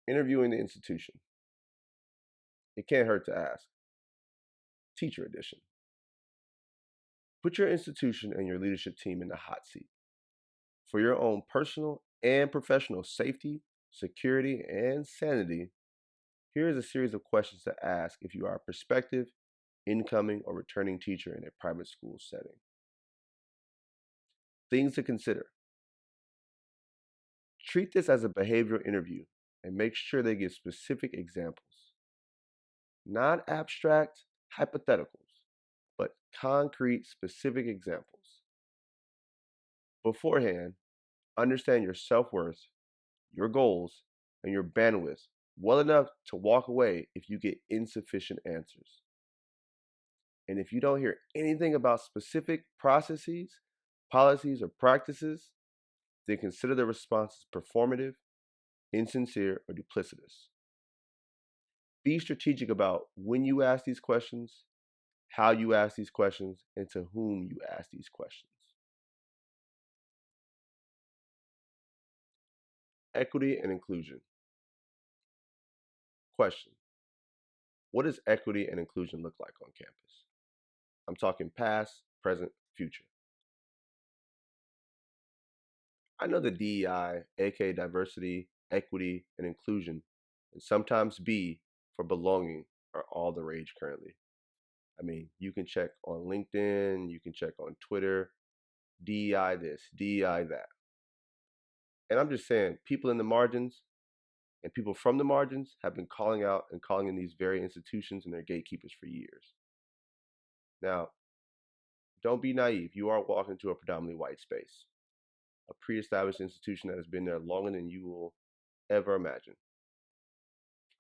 Interviewing the institution. It can't hurt to ask. Teacher edition. Put your institution and your leadership team in the hot seat. For your own personal and professional safety, security, and sanity, here is a series of questions to ask if you are a prospective, incoming, or returning teacher in a private school setting. Things to consider. Treat this as a behavioral interview and make sure they give specific examples. Not abstract hypotheticals, but concrete, specific examples. Beforehand, understand your self-worth, your goals, and your bandwidth well enough to walk away if you get insufficient answers. And if you don't hear anything about specific processes, policies, or practices, then consider the responses performative, insincere, or duplicitous. Be strategic about when you ask these questions, how you ask these questions, and to whom you ask these questions. Equity and inclusion. Question: what does equity and inclusion look like on campus? I'm talking past, present, future. I know that DEI, aka diversity, equity, and inclusion, and sometimes B for belonging, are all the rage currently. I mean, you can check on LinkedIn, you can check on Twitter, DEI this, DEI that. And I'm just saying, people in the margins and people from the margins have been calling out and calling in these very institutions and their gatekeepers for years. Now, don't be naive. You are walking into a predominantly white space, a pre-established institution that has been there longer than you will ever imagine.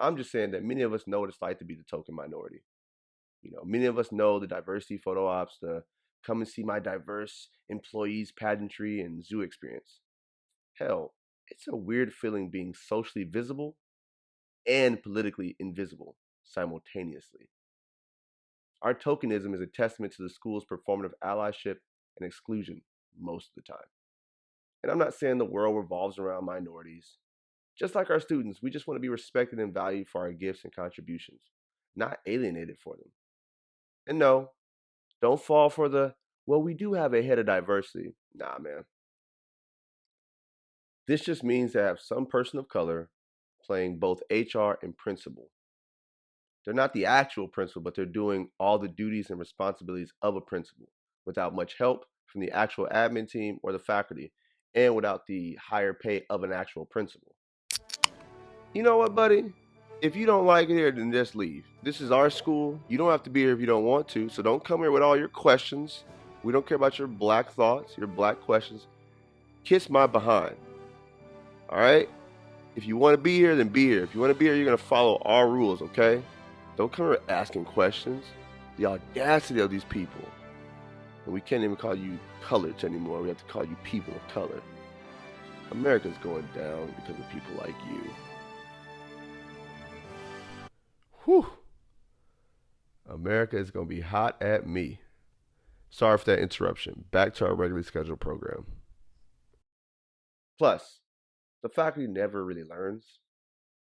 I'm just saying that many of us know what it's like to be the token minority. Many of us know the diversity photo ops, the come and see my diverse employees pageantry and zoo experience. Hell, it's a weird feeling being socially visible and politically invisible simultaneously. Our tokenism is a testament to the school's performative allyship and exclusion most of the time. And I'm not saying the world revolves around minorities. Just like our students, we just want to be respected and valued for our gifts and contributions, not alienated for them. And no, don't fall for the, well, we do have a head of diversity. Nah, man. This just means to have some person of color playing both HR and principal. They're not the actual principal, but they're doing all the duties and responsibilities of a principal without much help from the actual admin team or the faculty, and without the higher pay of an actual principal. You know what, buddy? If you don't like it here, then just leave. This is our school. You don't have to be here if you don't want to. So don't come here with all your questions. We don't care about your black thoughts, your black questions. Kiss my behind. All right? If you want to be here, then be here. If you want to be here, you're going to follow our rules, okay? Don't come here asking questions. The audacity of these people. And we can't even call you coloreds anymore. We have to call you people of color. America's going down because of people like you. Whew. America is going to be hot at me. Sorry for that interruption. Back to our regularly scheduled program. Plus, the faculty never really learns.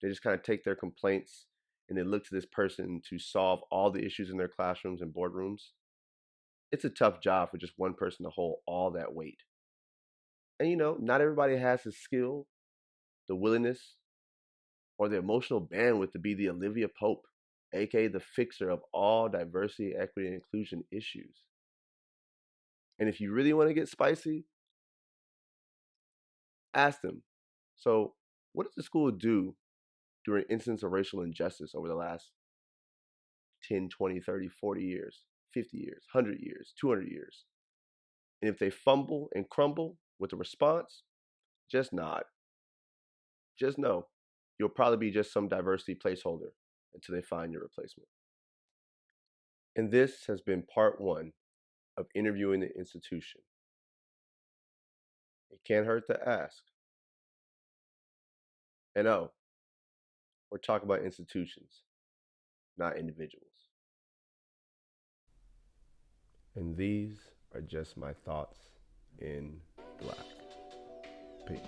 They just kind of take their complaints and they look to this person to solve all the issues in their classrooms and boardrooms. It's a tough job for just one person to hold all that weight. And not everybody has the skill, the willingness, or the emotional bandwidth to be the Olivia Pope, aka the fixer of all diversity, equity, and inclusion issues. And if you really want to get spicy, ask them, so what does the school do during incidents of racial injustice over the last 10, 20, 30, 40 years, 50 years, 100 years, 200 years? And if they fumble and crumble with a response, just nod. Just know you'll probably be just some diversity placeholder until they find your replacement. And this has been part 1 of interviewing the institution. It can't hurt to ask. And we're talking about institutions, not individuals. And these are just my thoughts in black. Peace.